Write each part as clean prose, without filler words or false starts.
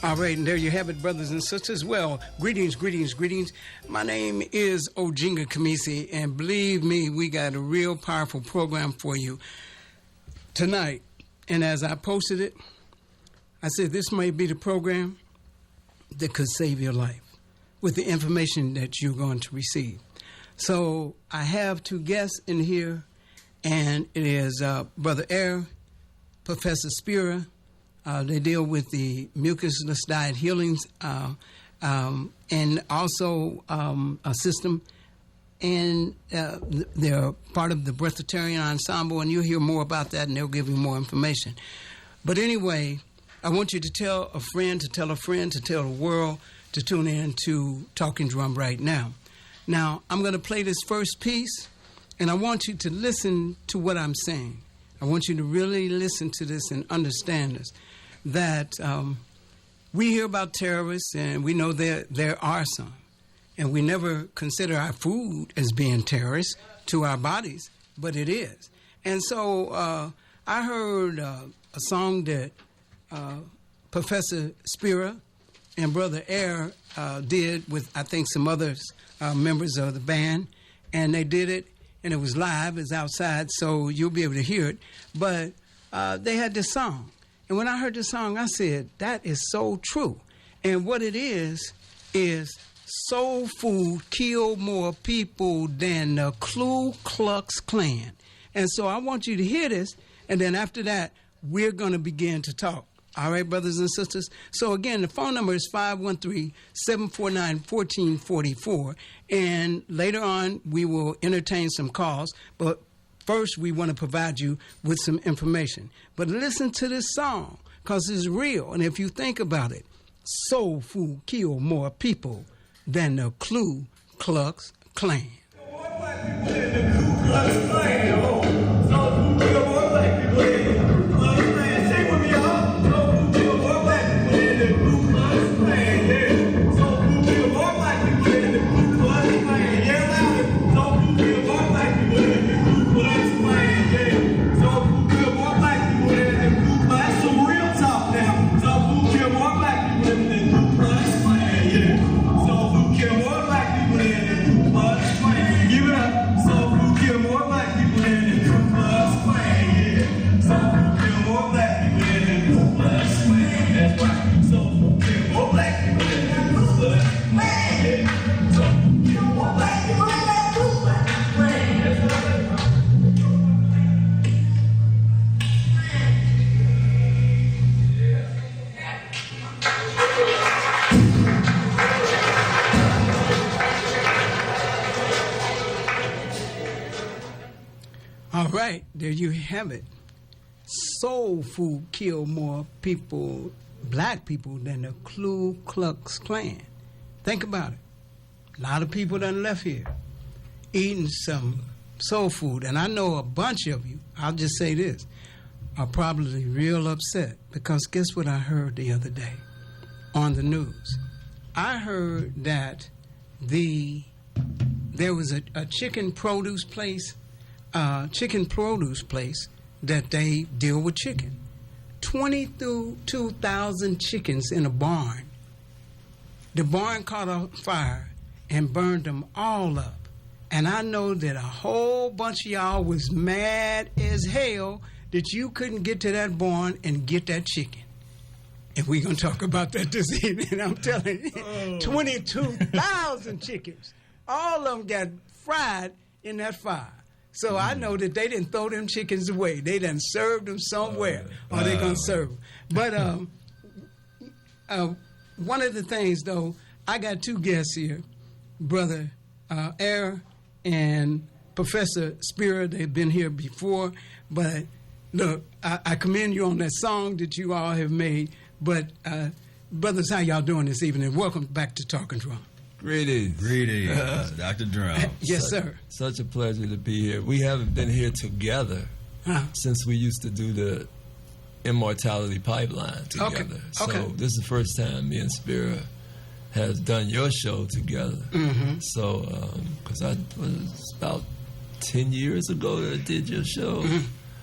All right, and there you have it, brothers and sisters. Well, greetings, greetings, greetings. My name is Oginga Khamisi, and believe me, we got a real powerful program for you tonight. And as I posted it, I said this may be the program that could save your life with the information that you're going to receive. So I have two guests in here, and it is Brother Air, Professor Spira. They deal with the Mucusless Diet Healing and also a system. And they're part of the Breatharian Ensemble, and you'll hear more about that, and they'll give you more information. But anyway, I want you to tell a friend, to tell a friend, to tell the world to tune in to Talking Drum right now. Now, I'm going to play this first piece, and I want you to listen to what I'm saying. I want you to really listen to this and understand this, that we hear about terrorists, and we know there are some. And we never consider our food as being terrorist to our bodies, but it is. And so I heard a song that Professor Spira and Brother Air did with, I think, some others, members of the band. And they did it, and it was live. It's outside, so you'll be able to hear it. But they had this song. And when I heard this song, I said, that is so true. And what it is soul food killed more people than the Ku Klux Klan. And so I want you to hear this, and then after that, we're going to begin to talk. All right, brothers and sisters? So again, the phone number is 513-749-1444. And later on, we will entertain some calls. But first, we want to provide you with some information. But listen to this song, because it's real. And if you think about it, soul food killed more people than the Ku Klux Klan. All right, there you have it. Soul food killed more people, black people, than the Ku Klux Klan. Think about it. A lot of people done left here eating some soul food. And I know a bunch of you, I'll just say this, are probably real upset because guess what I heard the other day on the news? I heard that there was a chicken produce place that they deal with chicken. 22,000 chickens in a barn. The barn caught on fire and burned them all up. And I know that a whole bunch of y'all was mad as hell that you couldn't get to that barn and get that chicken. And we're going to talk about that this evening. I'm telling you, 22,000 chickens. All of them got fried in that fire. So I know that they didn't throw them chickens away. They done served them somewhere, or they're going to serve them. But one of the things, though, I got two guests here, Brother Air and Professor Spira. They've been here before. But, look, I commend you on that song that you all have made. But, brothers, how y'all doing this evening? Welcome back to Talking Drum. Greetings. Dr. Drum. Yes, sir. Such a pleasure to be here. We haven't been here together since we used to do the Immortality Pipeline together. Okay. So this is the first time me and Spira has done your show together. Mm-hmm. So, because I was about 10 years ago that I did your show.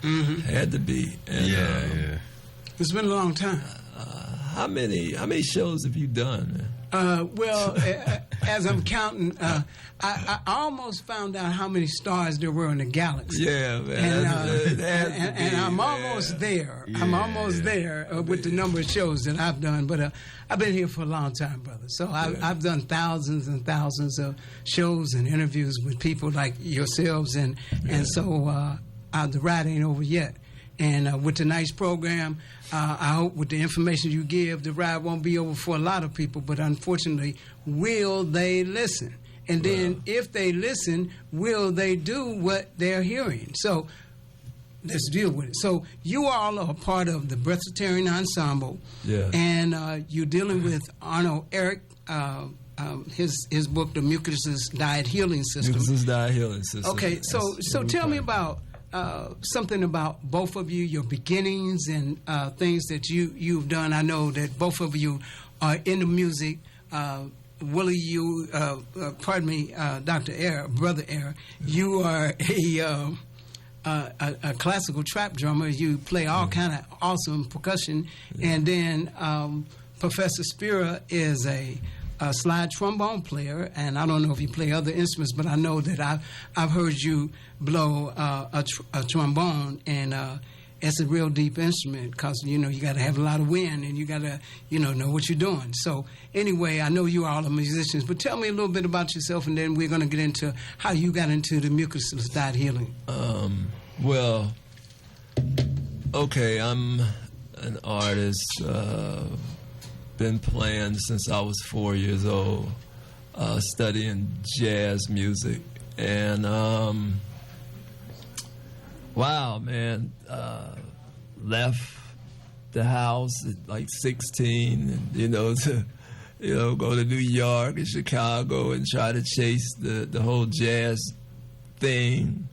Mm-hmm. Had to be. And, yeah. It's been a long time. How many shows have you done, man? Well, as I'm counting, I almost found out how many stars there were in the galaxy. Yeah, man. And I'm almost there. Yeah, I'm almost there with the number of shows that I've done. But I've been here for a long time, brother. So I've done thousands and thousands of shows and interviews with people like yourselves. And so the ride ain't over yet. And with tonight's program, I hope with the information you give, the ride won't be over for a lot of people. But unfortunately, will they listen? And then if they listen, will they do what they're hearing? So let's deal with it. So you all are part of the Breatharian Ensemble. Yeah. And you're dealing with Arnold Eric, his book, The Mucusless Diet Healing System. Mucusless Diet Healing System. Okay, so tell me about something about both of you, your beginnings and things that you've done. I know that both of you are into music. Willie, you, Dr. Air, Brother Air, you are a classical trap drummer. You play all kind of awesome percussion. And then Professor Spira is a slide trombone player, and I don't know if you play other instruments, but I know that I've heard you blow a trombone, and it's a real deep instrument because you got to have a lot of wind and you got to know what you're doing. So anyway, I know you all are musicians, but tell me a little bit about yourself, and then we're going to get into how you got into the mucusless diet healing. Well, okay, I'm an artist. Been playing since I was 4 years old, studying jazz music, and wow, man, left the house at like 16, and to go to New York and Chicago and try to chase the whole jazz thing,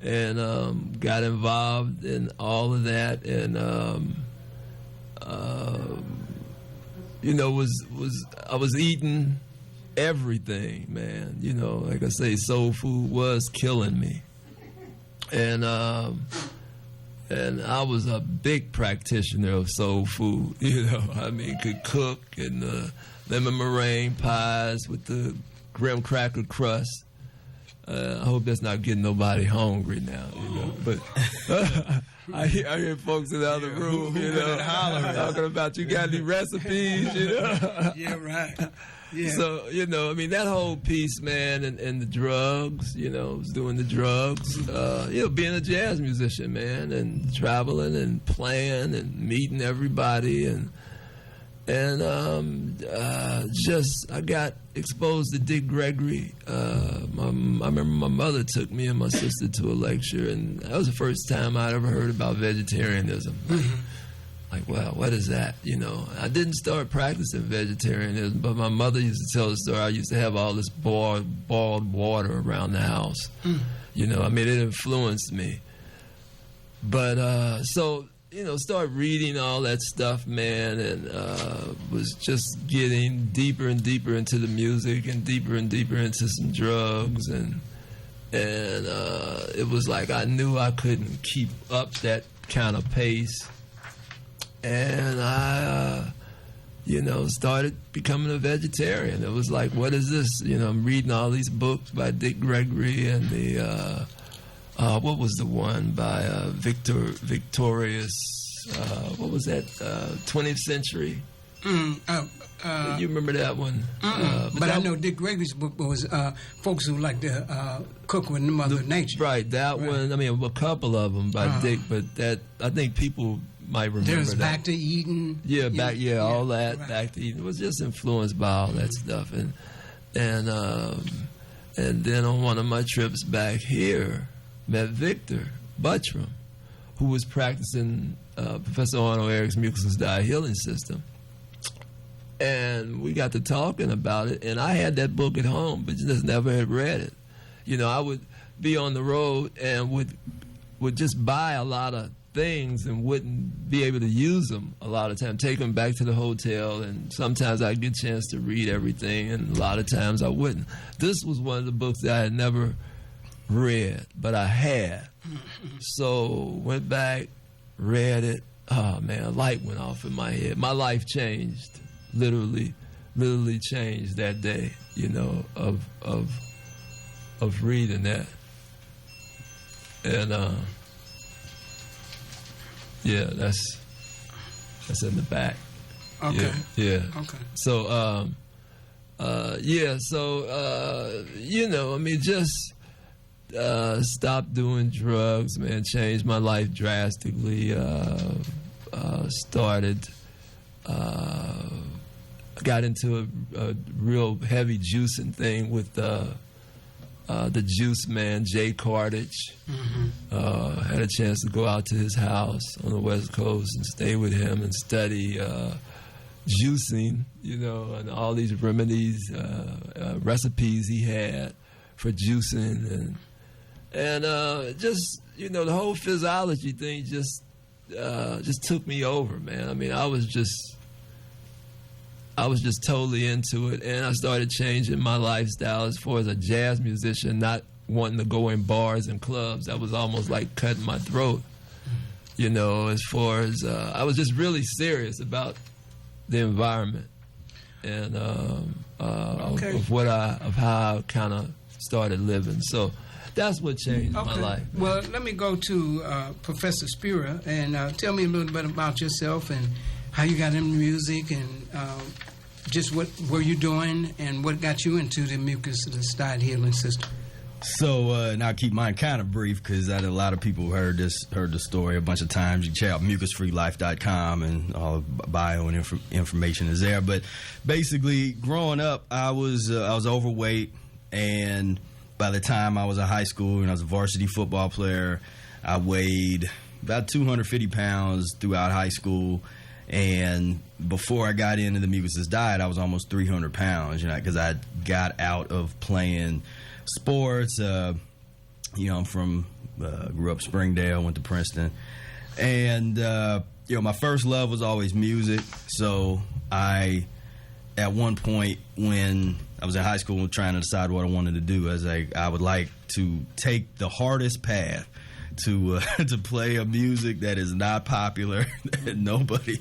and got involved in all of that, and I was eating everything, man. Like I say, soul food was killing me, and I was a big practitioner of soul food. I mean, could cook and lemon meringue pies with the graham cracker crust. I hope that's not getting nobody hungry now, but. I hear folks in the other room, talking about you got any recipes, Yeah, right. Yeah. So, I mean, that whole piece, man, and the drugs, was doing the drugs, being a jazz musician, man, and traveling and playing and meeting everybody, and I got exposed to Dick Gregory. I remember my mother took me and my sister to a lecture, and that was the first time I'd ever heard about vegetarianism. Like, wow, what is that? I didn't start practicing vegetarianism, but my mother used to tell the story. I used to have all this boiled water around the house. I mean, it influenced me. But started reading all that stuff, man, and was just getting deeper and deeper into the music and deeper into some drugs, and it was like I knew I couldn't keep up that kind of pace, and I started becoming a vegetarian. It was like, what is this? I'm reading all these books by Dick Gregory and the what was the one by Victorious? What was that? 20th Century. You remember that one? But I know Dick Gregory's book was folks who like to cook with Mother Nature. Right, that one. I mean, a couple of them by Dick, but that I think people might remember. There's that. Back to Eden. Yeah, all that. Right. Back to Eden. It was just influenced by all that stuff, and then on one of my trips back here, met Victor Buttram, who was practicing Professor Arnold Eric's Mucusless Diet Healing System. And we got to talking about it, and I had that book at home, but just never had read it. I would be on the road and would just buy a lot of things and wouldn't be able to use them a lot of times, take them back to the hotel, and sometimes I'd get a chance to read everything, and a lot of times I wouldn't. This was one of the books that I had never read, but I had. So went back, read it, oh man, a light went off in my head. My life changed, literally changed that day, you know, of reading that. And yeah, that's in the back. Okay. Yeah. Okay. So you know, I mean, just stopped doing drugs, man. Changed my life drastically. Got into a real heavy juicing thing with the juice man, Jay Cartage. Mm-hmm. Had a chance to go out to his house on the West Coast and stay with him and study juicing, you know, and all these remedies, recipes he had for juicing, and just, you know, the whole physiology thing just took me over, man. I mean, I was just totally into it, and I started changing my lifestyle as far as a jazz musician, not wanting to go in bars and clubs. That was almost like cutting my throat, you know, as far as I was just really serious about the environment and of how I kind of started living. So that's what changed my life. Man. Well, let me go to Professor Spira and tell me a little bit about yourself and how you got into music and just what were you doing and what got you into the Mucusless Diet Healing System. So, and I'll keep mine kind of brief because a lot of people heard the story a bunch of times. You can check out Mucus-free.life.com and all bio and information is there. But basically, growing up, I was overweight, and by the time I was in high school and I was a varsity football player, I weighed about 250 pounds throughout high school. And before I got into the Mucusless diet, I was almost 300 pounds, you know, because I got out of playing sports. You know, I'm from, grew up Springdale, went to Princeton. And, you know, my first love was always music. So at one point when I was in high school trying to decide what I wanted to do, I was like, I would like to take the hardest path to play a music that is not popular, that nobody,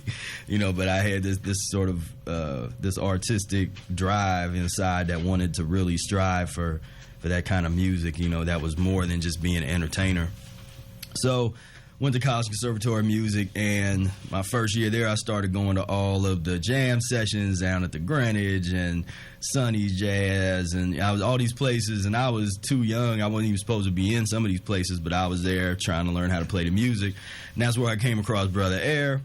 you know, but I had this sort of this artistic drive inside that wanted to really strive for that kind of music, you know, that was more than just being an entertainer. So went to college conservatory music, and my first year there I started going to all of the jam sessions down at the Greenwich and Sonny's Jazz, and I was all these places, and I was too young. I wasn't even supposed to be in some of these places, but I was there trying to learn how to play the music. And that's where I came across Brother Air,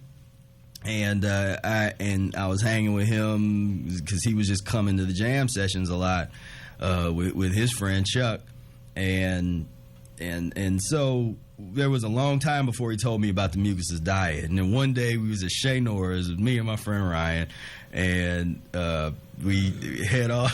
and I was hanging with him because he was just coming to the jam sessions a lot with his friend Chuck, and so there was a long time before he told me about the Mucusless diet. And then one day we was at Chez Norris, me and my friend Ryan, and we had all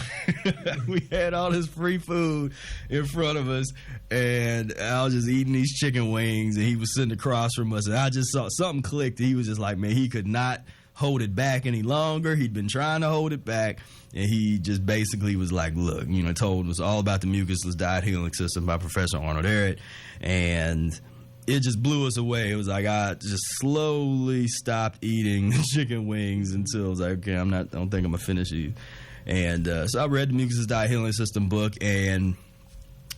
this free food in front of us, and I was just eating these chicken wings, and he was sitting across from us, and I just saw something clicked. He was just like, man, he could not hold it back any longer. He'd been trying to hold it back, and he just basically was like, look, you know, told us all about the Mucusless Diet Healing System by Professor Arnold Ehret, and it just blew us away. It was like I just slowly stopped eating chicken wings until I was like, okay, I don't think I'm gonna finish these. And so I read the Mucusless Diet Healing System book, and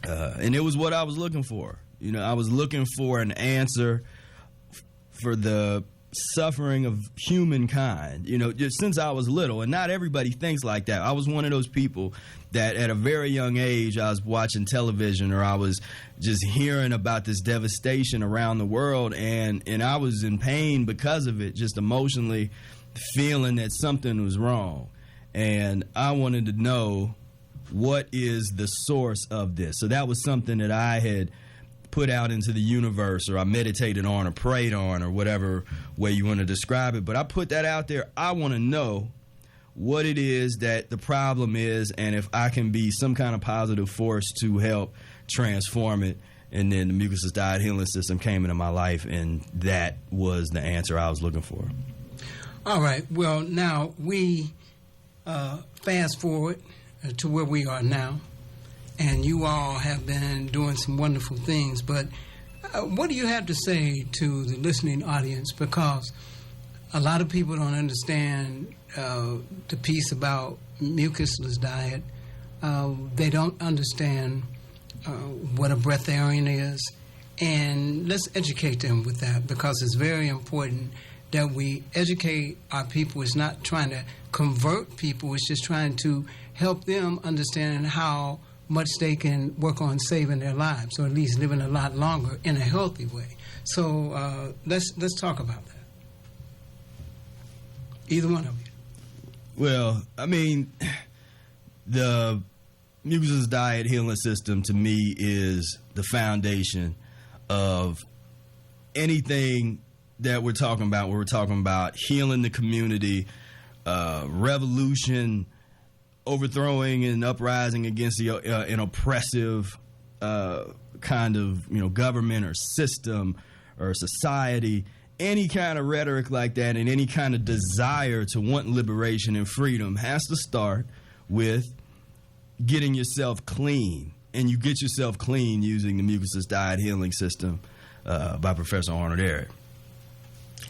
it was what I was looking for. You know, I was looking for an answer for the suffering of humankind, you know, just since I was little. And not everybody thinks like that. I was one of those people that at a very young age I was watching television, or I was just hearing about this devastation around the world, and I was in pain because of it, just emotionally feeling that something was wrong. And I wanted to know, what is the source of this? So that was something that I had put out into the universe, or I meditated on, or prayed on, or whatever way you want to describe it. But I put that out there. I want to know what it is that the problem is, and if I can be some kind of positive force to help transform it. And then the Mucusless Diet Healing System came into my life, and that was the answer I was looking for. All right. Well, now we fast forward to where we are now. And you all have been doing some wonderful things, but What do you have to say to the listening audience? Because a lot of people don't understand the piece about mucusless diet. They don't understand what a breatharian is. And let's educate them with that, because it's very important that we educate our people. It's not trying to convert people. It's just trying to help them understand how much they can work on saving their lives, or at least living a lot longer in a healthy way. So let's talk about that. Either one of you. Well, I mean, the Mucusless Diet Healing System to me is the foundation of anything that we're talking about. Where we're talking about healing the community, revolution, overthrowing and uprising against an oppressive kind of government or system or society. Any kind of rhetoric like that and any kind of desire to want liberation and freedom has to start with getting yourself clean. And you get yourself clean using the Mucusless Diet Healing System by Professor Arnold Ehret.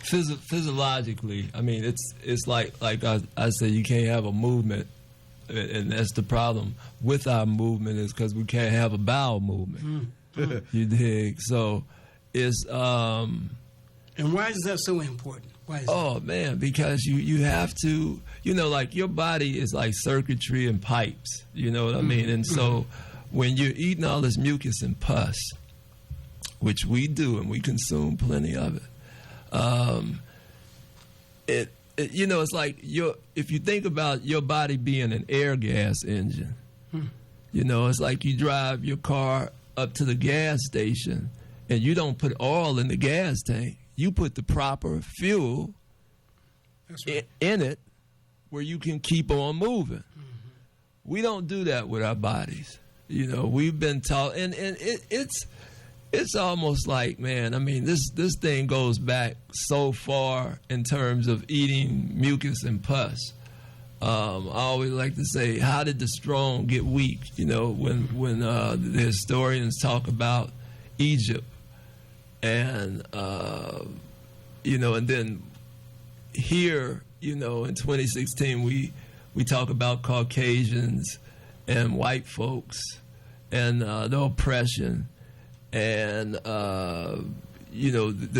Physiologically, I mean, it's like I said, you can't have a movement, and that's the problem with our movement, is because we can't have a bowel movement. You dig? So it's and why is that so important? Why is that? Man, because you have to, like your body is like circuitry and pipes. You know what I mean? And so when you're eating all this mucus and pus, which we do, and we consume plenty of it, it's like if you think about your body being an air gas engine, it's like you drive your car up to the gas station and you don't put oil in the gas tank. You put the proper fuel in it where you can keep on moving. We don't do that with our bodies. We've been taught, and it's almost like, man, I mean, this thing goes back so far in terms of eating mucus and pus. I always like to say, how did the strong get weak? When the historians talk about Egypt, and and then here, in 2016, we talk about Caucasians and white folks and the oppression. And, the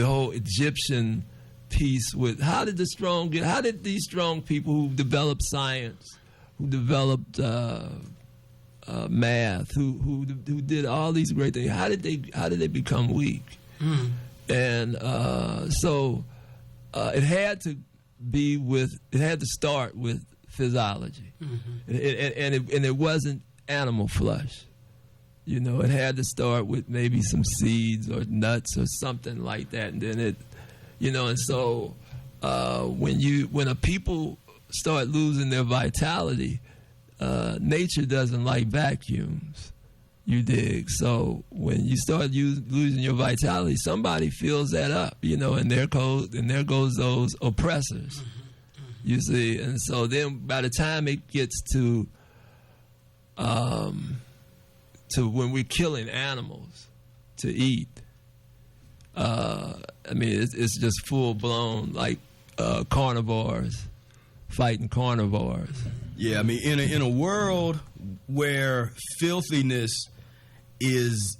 whole Egyptian piece with how did these strong people who developed science, who developed math, who did all these great things, how did they become weak? And so it had to start with physiology. And it wasn't animal flesh. It had to start with maybe some seeds or nuts or something like that, and then and so when a people start losing their vitality, nature doesn't like vacuums. You dig? So when you start losing your vitality, somebody fills that up, and there goes those oppressors. You see, and so then by the time it gets to when we're killing animals to eat, I mean, it's just full blown like carnivores fighting carnivores. Yeah, I mean, in a world where filthiness is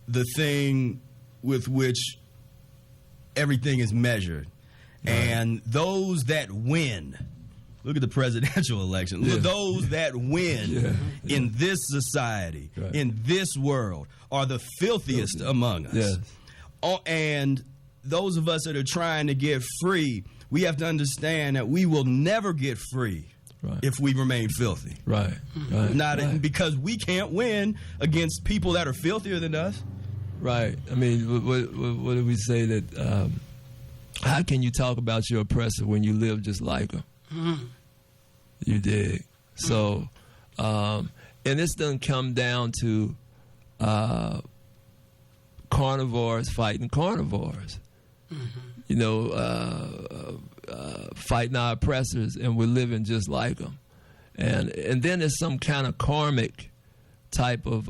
the thing with which everything is measured, and those that win, look at the presidential election, those that win in this society, in this world, are the filthiest among us. And those of us that are trying to get free, we have to understand that we will never get free if we remain filthy. Because we can't win against people that are filthier than us. Right. I mean, what do we say that? How can you talk about your oppressor when you live just like him? You dig? So, and this doesn't come down to carnivores fighting carnivores. Fighting our oppressors, and we're living just like them. And then there's some kind of karmic type of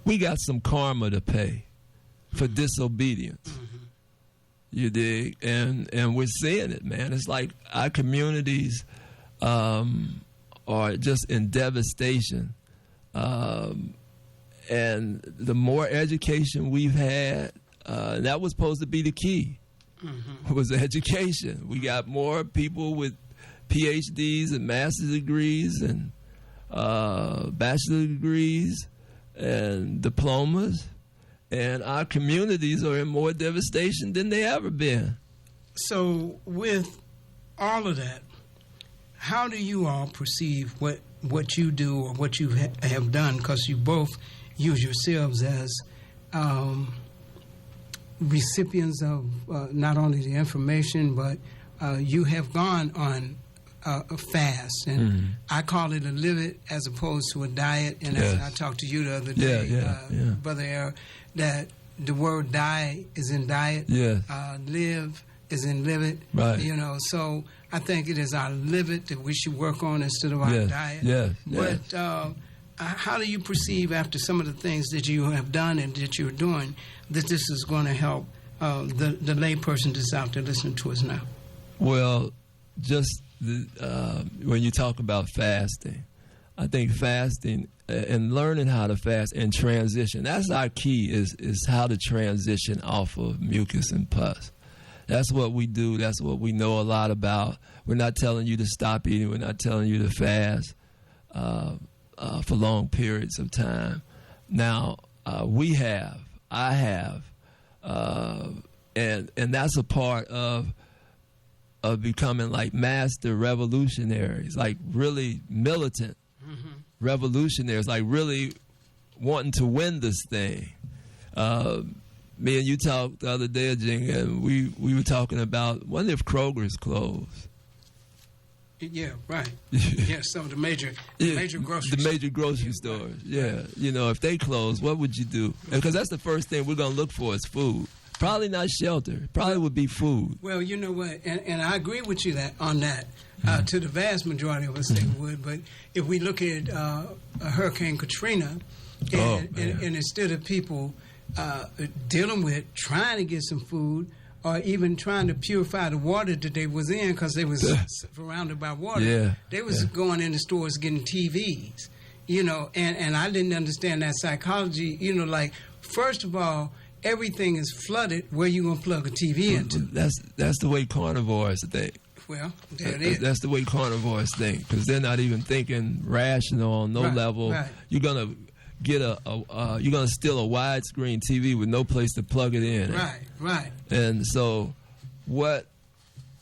we got some karma to pay for disobedience. You dig? And we're seeing it, man. It's like our communities are just in devastation. And the more education we've had, that was supposed to be the key, was education. We got more people with PhDs and master's degrees and bachelor degrees and diplomas. And our communities are in more devastation than they ever been. So with all of that, how do you all perceive what you do or what you have done? Because you both use yourselves as recipients of not only the information, but you have gone on a fast. And I call it a live it as opposed to a diet. And I talked to you the other day, Brother Air, that the word die is in diet, live is in live it. Right. You know, so I think it is our live it that we should work on instead of our diet. But how do you perceive, after some of the things that you have done and that you're doing, that this is going to help the lay person that's out there listening to us now? Well, just when you talk about fasting, I think fasting and learning how to fast and transition, that's our key, is how to transition off of mucus and pus. That's what we do. That's what we know a lot about. We're not telling you to stop eating. We're not telling you to fast for long periods of time. Now, I have, and that's a part of becoming like master revolutionaries, like really militant revolutionaries, like really wanting to win this thing. Me and you talked the other day, Oginga, and we were talking about, what if Kroger's closed? Yeah, right. Yeah, some of the major grocery stores. Yeah, you know, if they close, what would you do? Because that's the first thing we're gonna look for is food. Probably not shelter. Probably would be food. Well, you know what, and I agree with you on that. To the vast majority of us, they would. But if we look at Hurricane Katrina, and instead of people dealing with trying to get some food, or even trying to purify the water that they was in, because they was surrounded by water, they was going in the stores getting TVs, you know, and I didn't understand that psychology, you know, like, first of all, everything is flooded, where you going to plug a TV into? That's the way carnivores think. Well, there it is. That's the way carnivores think, because they're not even thinking rational on no level. Right. You're going to get you're going to steal a widescreen TV with no place to plug it in. Right. And so what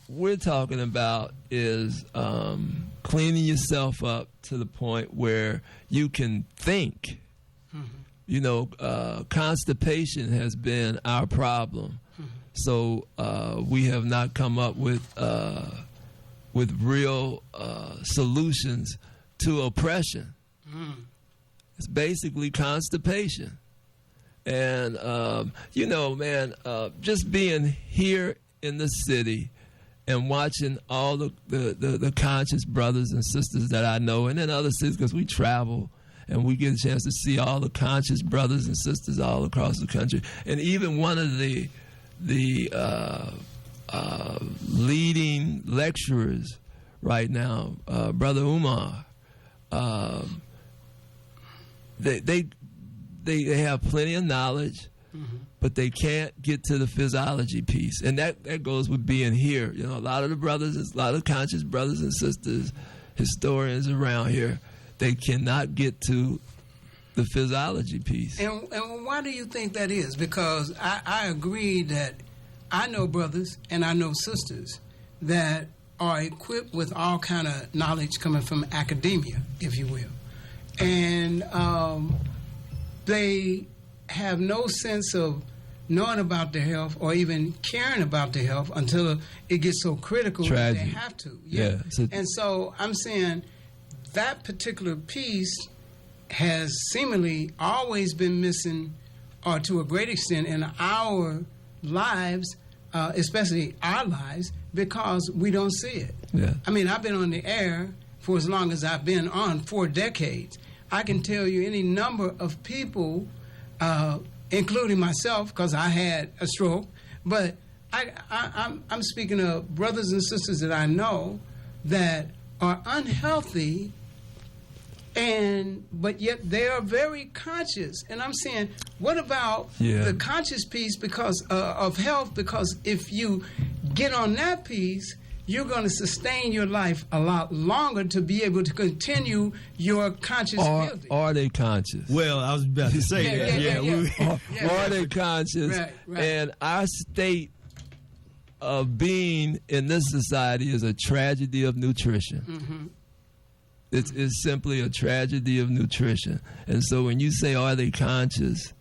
we're talking about is cleaning yourself up to the point where you can think. You know, constipation has been our problem. So we have not come up with real solutions to oppression. It's basically constipation. And, you know, man, just being here in the city and watching all the conscious brothers and sisters that I know, and then other cities, because we travel and we get a chance to see all the conscious brothers and sisters all across the country. And even one of the leading lecturers right now, Brother Umar, they have plenty of knowledge, but they can't get to the physiology piece. And that goes with being here. You know, a lot of the brothers, a lot of conscious brothers and sisters, historians around here, they cannot get to the physiology piece. And why do you think that is? Because I agree that I know brothers and I know sisters that are equipped with all kind of knowledge coming from academia, if you will. And they have no sense of knowing about their health or even caring about their health until it gets so critical that they have to. Yeah. And so I'm saying that particular piece has seemingly always been missing, or to a great extent, in our lives, especially our lives, because we don't see it. Yeah. I mean, I've been on the air for as long as I've been on, 4 decades. I can tell you any number of people including myself, because I had a stroke. But I'm speaking of brothers and sisters that I know that are unhealthy, but yet they are very conscious. And I'm saying, what about the conscious piece because of health? Because if you get on that piece, you're going to sustain your life a lot longer to be able to continue your conscious ability. Are they conscious? Well, I was about to say that. Are they conscious? Right. And our state of being in this society is a tragedy of nutrition. Mm-hmm. It's simply a tragedy of nutrition. And so when you say, are they conscious?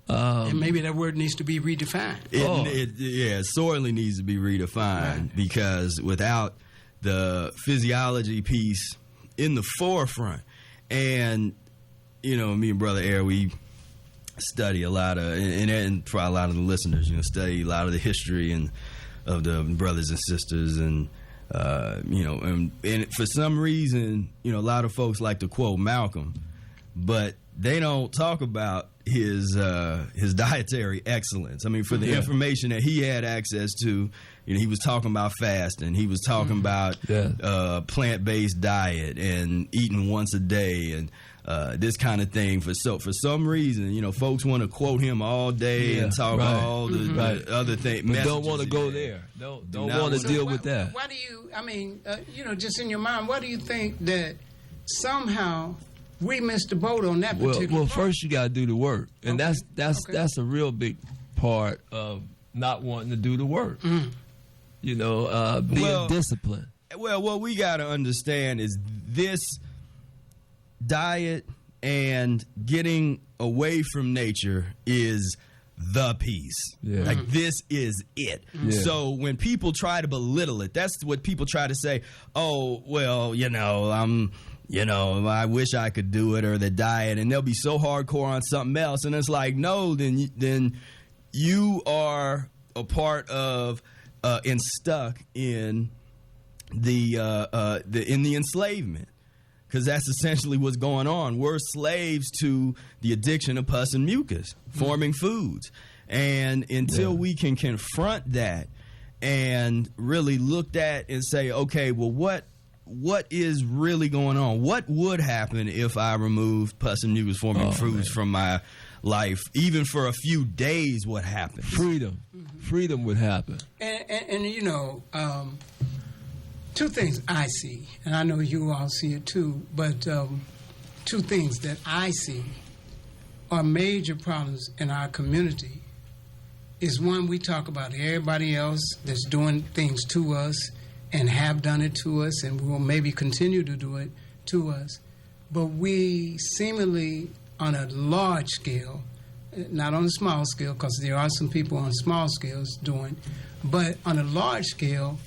And maybe that word needs to be redefined. It sorely needs to be redefined because without the physiology piece in the forefront, and me and Brother Air, we study a lot of, and for a lot of the listeners, study a lot of the history and of the brothers and sisters, and and for some reason, a lot of folks like to quote Malcolm, but they don't talk about his dietary excellence. I mean, for the information that he had access to, he was talking about fasting. He was talking about plant-based diet and eating once a day and this kind of thing. For some reason, folks want to quote him all day and talk about all the other things. But don't want to go there. Don't want to deal with that. Why do you? I mean, just in your mind, why do you think that somehow we missed the boat on that particular Well, part? first you got to do the work, and that's a real big part of not wanting to do the work. Being disciplined. Well, what we got to understand is this diet and getting away from nature is the piece. Yeah. Like, this is it. Yeah. So when people try to belittle it, that's what people try to say. Oh, well, I wish I could do it, or the diet, and they'll be so hardcore on something else. And it's like, no, then you are a part of and stuck in the enslavement, because that's essentially what's going on. We're slaves to the addiction of pus and mucus forming foods, and until we can confront that and really look at and say, okay, well, what is really going on? What would happen if I removed pus and mucus forming foods from my life, even for a few days? What happens? Freedom would happen. And two things I see, and I know you all see it too, but two things that I see are major problems in our community is, one, we talk about everybody else that's doing things to us and have done it to us and will maybe continue to do it to us. But we seemingly, on a large scale, not on a small scale, because there are some people on small scales doing, but on a large scale,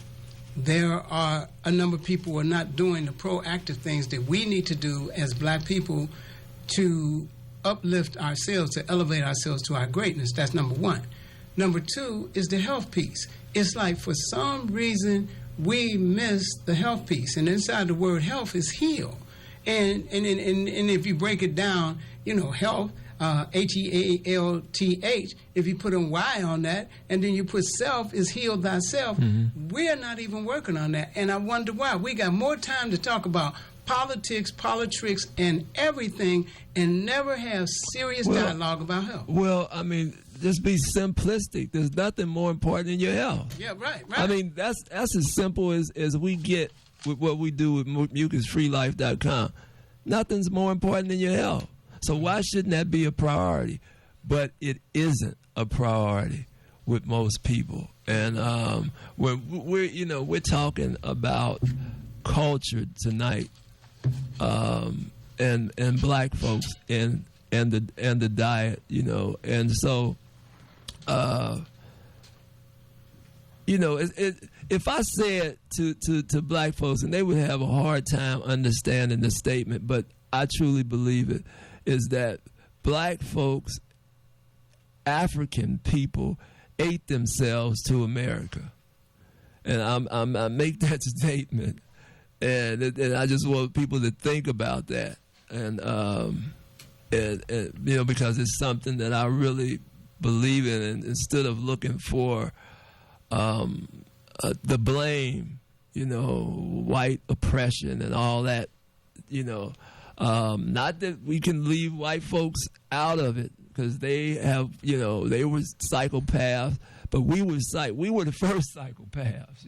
there are a number of people who are not doing the proactive things that we need to do as black people to uplift ourselves, to elevate ourselves to our greatness. That's number one. Number two is the health piece. It's like, for some reason, we miss the health piece. And inside the word health is heal. And if you break it down, health, Health, if you put a Y on that, and then you put self, is heal thyself. We're not even working on that. And I wonder why. We got more time to talk about politics, and everything, and never have serious dialogue about health. Well, I mean, just be simplistic. There's nothing more important than your health. Yeah, right. I mean, that's as simple as we get with what we do with Mucus-free-life.com. Nothing's more important than your health. So why shouldn't that be a priority? But it isn't a priority with most people. And when we're talking about culture tonight, and black folks and the diet, and so if I said to black folks, and they would have a hard time understanding the statement, but I truly believe it, is that black folks, African people, ate themselves to America. And I make that statement, and I just want people to think about that. And and because it's something that I really believe in, and instead of looking for the blame, white oppression and all that, not that we can leave white folks out of it, because they have, they were psychopaths, but we were the first psychopaths,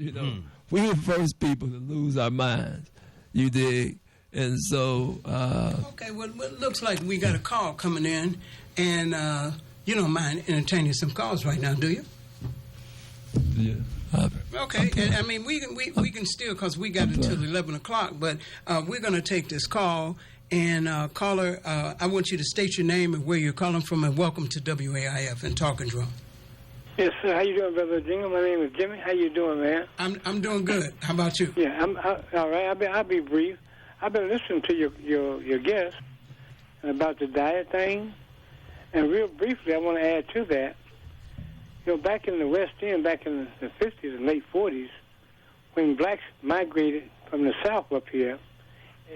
We were the first people to lose our minds, you dig? And so... okay, well, it looks like we got a call coming in, and you don't mind entertaining some calls right now, do you? Yeah. Okay, and I mean, we can still, because we got until 11 o'clock, but we're going to take this call. And caller, I want you to state your name and where you're calling from, and welcome to WAIF and Talking Drum. Yes, sir. How you doing, Brother Oginga? My name is Jimmy. How you doing, man? I'm doing good. How about you? Yeah, all right. I'll be brief. I've been listening to your guest about the diet thing, and real briefly, I want to add to that. Back in the West End, back in the 50s and late 40s, when blacks migrated from the South up here,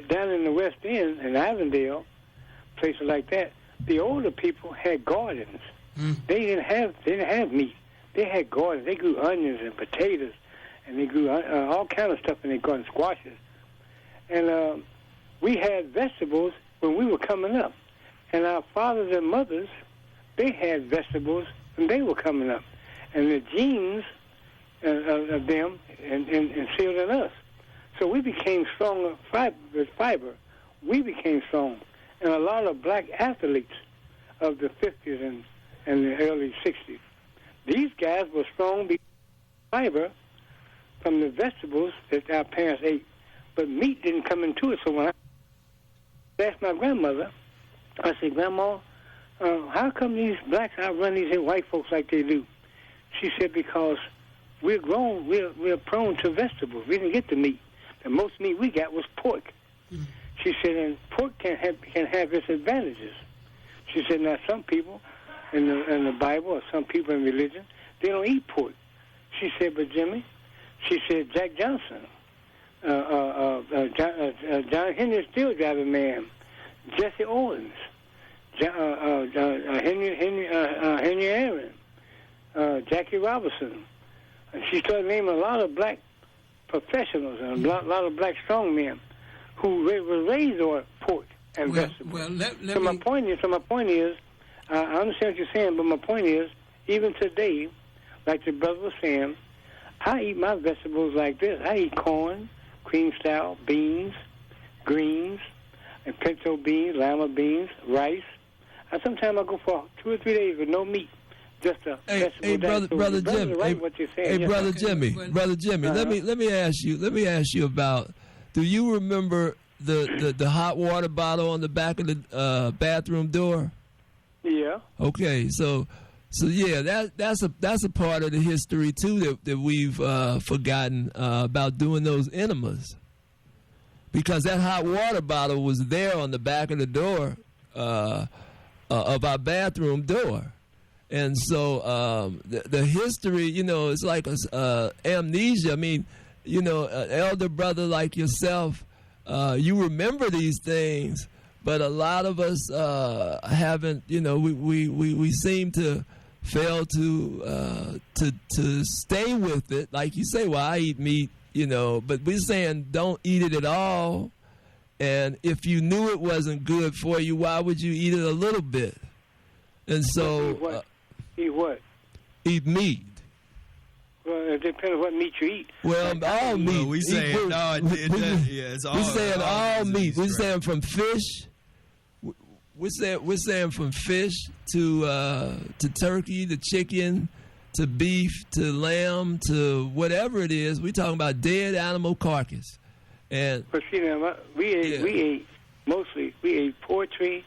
down in the West End, in Avondale, places like that, the older people had gardens. They didn't have meat. They had gardens. They grew onions and potatoes, and they grew all kind of stuff in their garden, squashes. And we had vegetables when we were coming up. And our fathers and mothers, they had vegetables when they were coming up. And the genes of them instilled in us. So we became stronger with fiber. We became strong. And a lot of black athletes of the 50s and the early 60s, these guys were strong because of fiber from the vegetables that our parents ate. But meat didn't come into it. So when I asked my grandmother, I said, Grandma, how come these blacks outrun these white folks like they do? She said, because we're grown, we're prone to vegetables. We didn't get the meat. The most meat we got was pork. She said, and pork can have its advantages. She said, now some people in the Bible or some people in religion, they don't eat pork. She said, but Jimmy, she said, Jack Johnson, John Henry Steel Driving Man, Jesse Owens, Henry Aaron, Jackie Robinson. And she started naming a lot of black professionals and a lot of black strongmen who were raised on pork and vegetables. Well, my point is, I understand what you're saying, but my point is, even today, like the brother was saying, I eat my vegetables like this. I eat corn, cream style, beans, greens, and pinto beans, lima beans, rice. Sometimes I go for 2 or 3 days with no meat. Just a vegetable. Brother Jimmy. Right, what you're saying. Hey, Brother Jimmy. Let me ask you about. Do you remember the hot water bottle on the back of the bathroom door? Yeah. Okay, so yeah, that's a part of the history too that we've forgotten about doing those enemas, because that hot water bottle was there on the back of the door of our bathroom door. And so the history, it's like amnesia. I mean, an elder brother like yourself, you remember these things, but a lot of us haven't. We seem to fail to stay with it. Like you say, well, I eat meat, but we're saying don't eat it at all. And if you knew it wasn't good for you, why would you eat it a little bit? And so... Eat what? Eat meat. Well, it depends on what meat you eat. Well, all meat. Well, we saying it's all. We're saying all meat. We're right. saying from fish. We're saying from fish to turkey to chicken to beef to lamb to whatever it is. We're talking about dead animal carcass. And but see now, we ate mostly poultry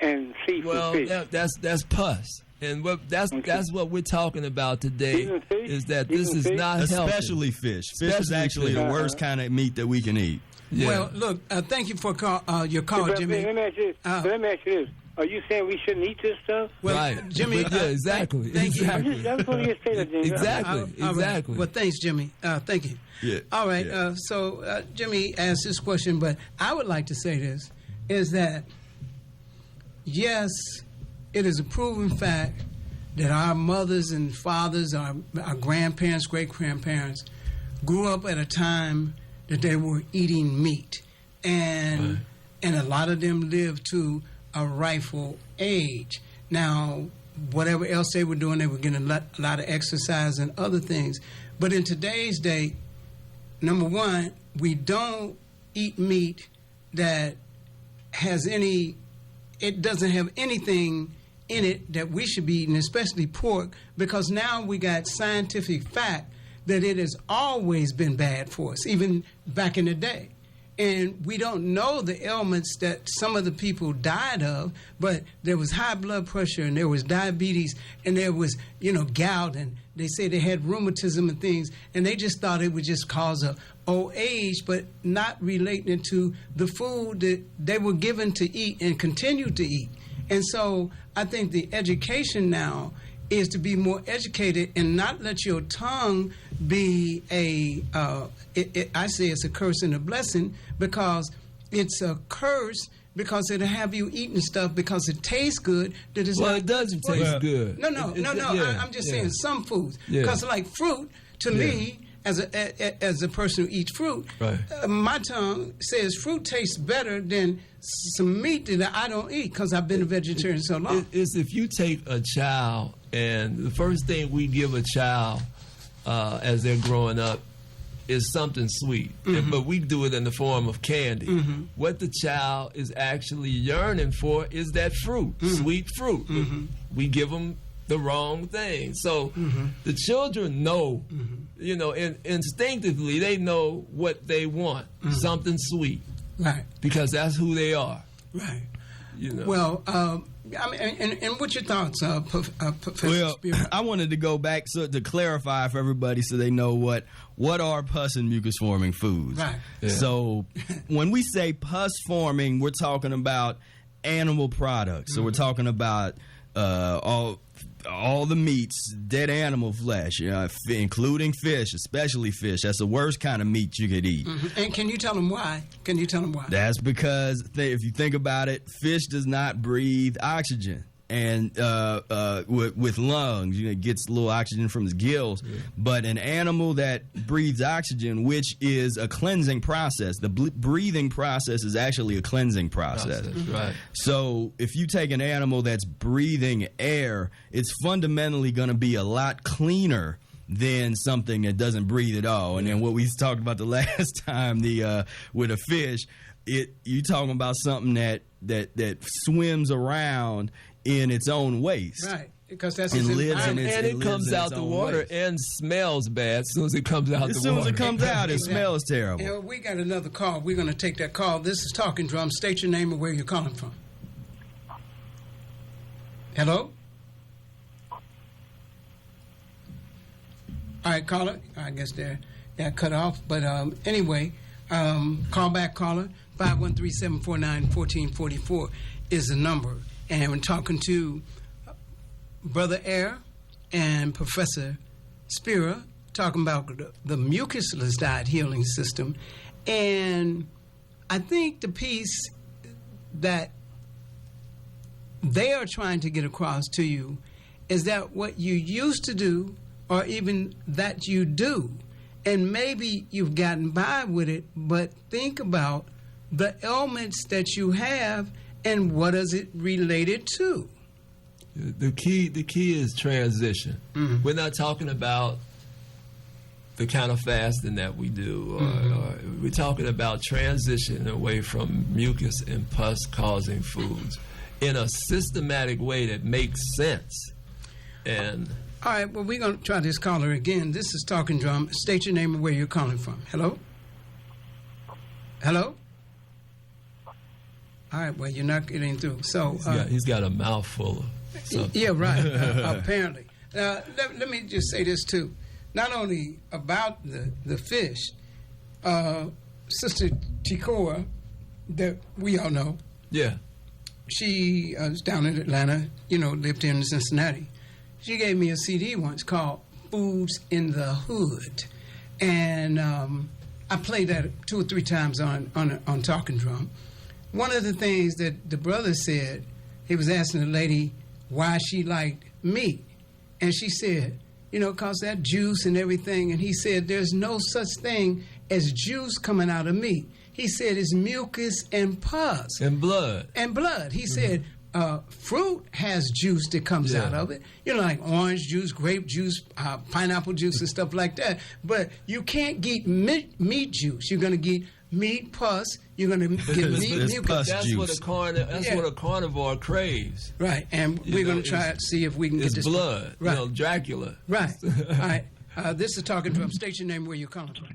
and seafood. Well, fish. that's pus. And that's what we're talking about today, is that this is not healthy. Especially fish. Fish is actually the worst kind of meat that we can eat. Yeah. Well, look, thank you for your call, Jimmy. Let me ask you this. Are you saying we shouldn't eat this stuff? Well, right. Jimmy. Yeah, exactly. Thank you. I just want to say that, Jimmy. Exactly. Well, thanks, Jimmy. Thank you. Yeah. All right. Yeah. So Jimmy asked this question, but I would like to say this, is that yes, it is a proven fact that our mothers and fathers, our grandparents, great-grandparents, grew up at a time that they were eating meat. And a lot of them lived to a rightful age. Now, whatever else they were doing, they were getting a lot of exercise and other things. But in today's day, number one, we don't eat meat that has it doesn't have anything in it that we should be eating, especially pork, because now we got scientific fact that it has always been bad for us, even back in the day. And we don't know the ailments that some of the people died of, but there was high blood pressure and there was diabetes and there was, gout, and they say they had rheumatism and things, and they just thought it would just cause a old age, but not relating it to the food that they were given to eat and continue to eat. And so I think the education now is to be more educated and not let your tongue be I say it's a curse and a blessing, because it's a curse because it'll have you eating stuff because it tastes good. It doesn't taste good. No. I'm just saying some foods. Because like fruit, to me, as a person who eats fruit, my tongue says fruit tastes better than some meat that I don't eat because I've been a vegetarian so long. It's if you take a child, and the first thing we give a child as they're growing up is something sweet, but we do it in the form of candy. What the child is actually yearning for is that fruit, sweet fruit. We give them the wrong thing. So the children know, instinctively they know what they want, something sweet. Right. Because that's who they are. Right. Well, and what's your thoughts, Professor Spira? I wanted to go back to clarify for everybody so they know what are pus and mucus-forming foods. Right. Yeah. So when we say pus-forming, we're talking about animal products. So we're talking about all the meats, dead animal flesh, including fish, especially fish. That's the worst kind of meat you could eat. And can you tell them why? That's because if you think about it, fish does not breathe oxygen. And with lungs, it gets a little oxygen from its gills. Yeah. But an animal that breathes oxygen, which is a cleansing process, the breathing process is actually a cleansing process. Right. So if you take an animal that's breathing air, it's fundamentally going to be a lot cleaner than something that doesn't breathe at all. And then what we talked about the last time, with a fish, you talking about something that swims around in its own waste. Right. Because that's and it comes out the water waste. And smells bad as soon as it comes out the water. As soon as it comes out, it smells terrible. Yeah, we got another call. We're going to take that call. This is Talking Drum. State your name and where you're calling from. Hello? All right, caller. I guess they're cut off. But anyway, call back, caller. 513-749-1444 is the number. And we're talking to Brother Air and Professor Spira, talking about the Mucusless Diet Healing System. And I think the piece that they are trying to get across to you is that what you used to do, or even that you do, and maybe you've gotten by with it, but think about the ailments that you have and what is it related to? The key is transition. We're not talking about the kind of fasting that we do, or we're talking about transition away from mucus and pus causing foods in a systematic way that makes sense. And all right, well, we're going to try this caller again. This is Talking Drum. State your name and where you're calling from. Hello? Hello? All right, well, you're not getting through. So he's got a mouthful of something. Yeah, right, apparently. Let me just say this, too. Not only about the fish, Sister Tikoa, that we all know. Yeah. She was down in Atlanta, lived here in Cincinnati. She gave me a CD once called Foods in the Hood. And I played that 2 or 3 times on Talking Drum. One of the things that the brother said, he was asking the lady why she liked meat. And she said, you know, 'cause that juice and everything. And he said, there's no such thing as juice coming out of meat. He said it's mucus and pus. And blood. And blood. He said fruit has juice that comes out of it. You know, like orange juice, grape juice, pineapple juice and stuff like that. But you can't get meat juice. You're going to get meat pus. You're going to get meat mucus. That's juice. what what a carnivore craves. Right. And we're going to try to see if we can get this. It's blood. Right. You know, Dracula. Right. All right. This is Talking Drum. State your name, where you're calling from.